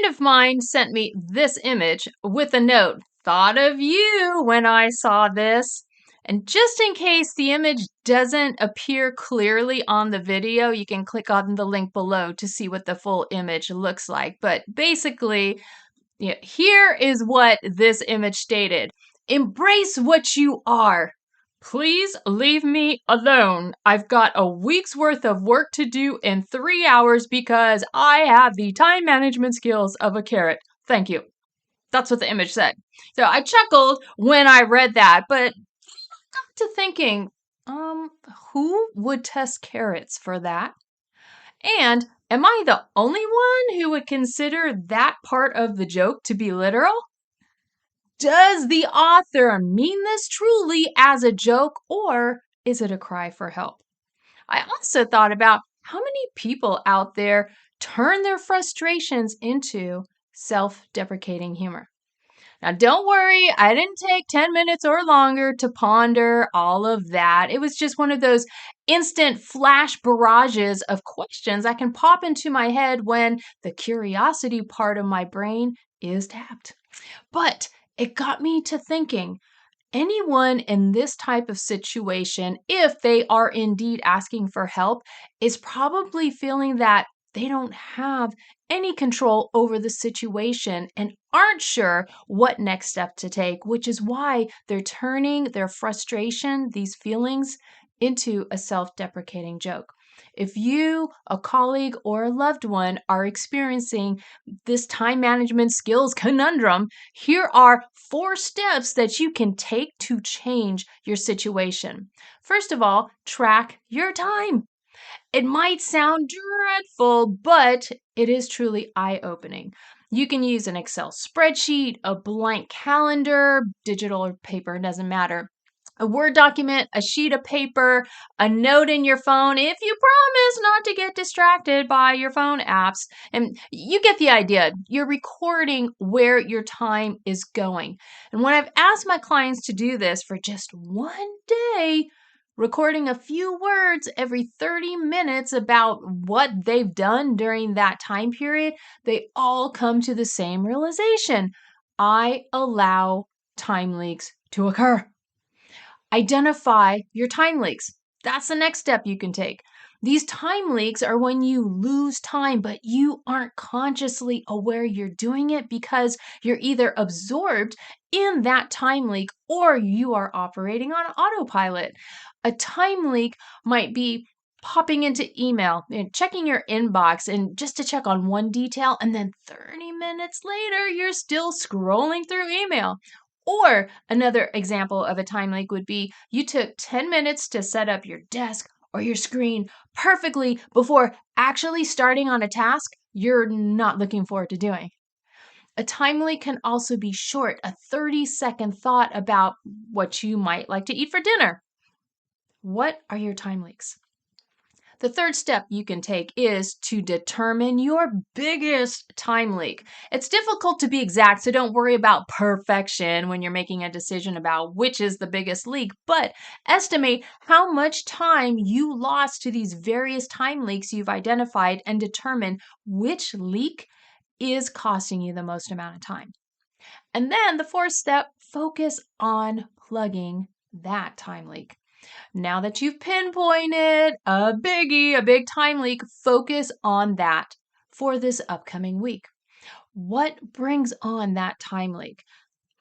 friend of mine sent me this image with a note, "Thought of you when I saw this." And just in case the image doesn't appear clearly on the video, you can click on the link below to see what the full image looks like. But basically, here is what this image stated. "Embrace what you are. Please leave me alone. I've got a week's worth of work to do in 3 hours because I have the time management skills of a carrot. Thank you." That's what the image said. So I chuckled when I read that, but got to thinking, who would test carrots for that? And am I the only one who would consider that part of the joke to be literal? Does the author mean this truly as a joke, or is it a cry for help? I also thought about how many people out there turn their frustrations into self-deprecating humor. Now, don't worry, I didn't take 10 minutes or longer to ponder all of that. It was just one of those instant flash barrages of questions that can pop into my head when the curiosity part of my brain is tapped. But it got me to thinking, anyone in this type of situation, if they are indeed asking for help, is probably feeling that they don't have any control over the situation and aren't sure what next step to take, which is why they're turning their frustration, these feelings, into a self-deprecating joke. If you, a colleague, or a loved one are experiencing this time management skills conundrum, here are 4 steps that you can take to change your situation. First of all, track your time. It might sound dreadful, but it is truly eye-opening. You can use an Excel spreadsheet, a blank calendar, digital or paper, doesn't matter. A Word document, a sheet of paper, a note in your phone, if you promise not to get distracted by your phone apps. And you get the idea. You're recording where your time is going. And when I've asked my clients to do this for just one day, recording a few words every 30 minutes about what they've done during that time period, they all come to the same realization. I allow time leaks to occur. Identify your time leaks. That's the next step you can take. These time leaks are when you lose time, but you aren't consciously aware you're doing it because you're either absorbed in that time leak or you are operating on autopilot. A time leak might be popping into email and checking your inbox and just to check on one detail, and then 30 minutes later, you're still scrolling through email. Or another example of a time leak would be you took 10 minutes to set up your desk or your screen perfectly before actually starting on a task you're not looking forward to doing. A time leak can also be short, a 30-second thought about what you might like to eat for dinner. What are your time leaks? The third step you can take is to determine your biggest time leak. It's difficult to be exact, so don't worry about perfection when you're making a decision about which is the biggest leak, but estimate how much time you lost to these various time leaks you've identified and determine which leak is costing you the most amount of time. And then the fourth step, focus on plugging that time leak. Now that you've pinpointed a biggie, a big time leak, focus on that for this upcoming week. What brings on that time leak?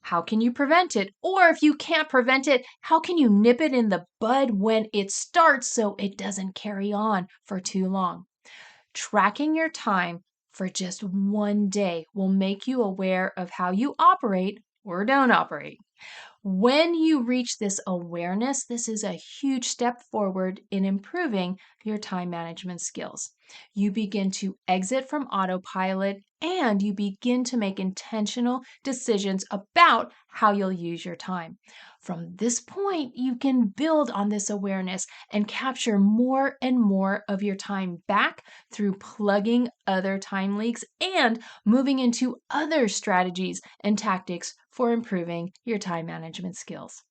How can you prevent it? Or if you can't prevent it, how can you nip it in the bud when it starts so it doesn't carry on for too long? Tracking your time for just one day will make you aware of how you operate or don't operate. When you reach this awareness, this is a huge step forward in improving your time management skills. You begin to exit from autopilot and you begin to make intentional decisions about how you'll use your time. From this point, you can build on this awareness and capture more and more of your time back through plugging other time leaks and moving into other strategies and tactics for improving your time management skills.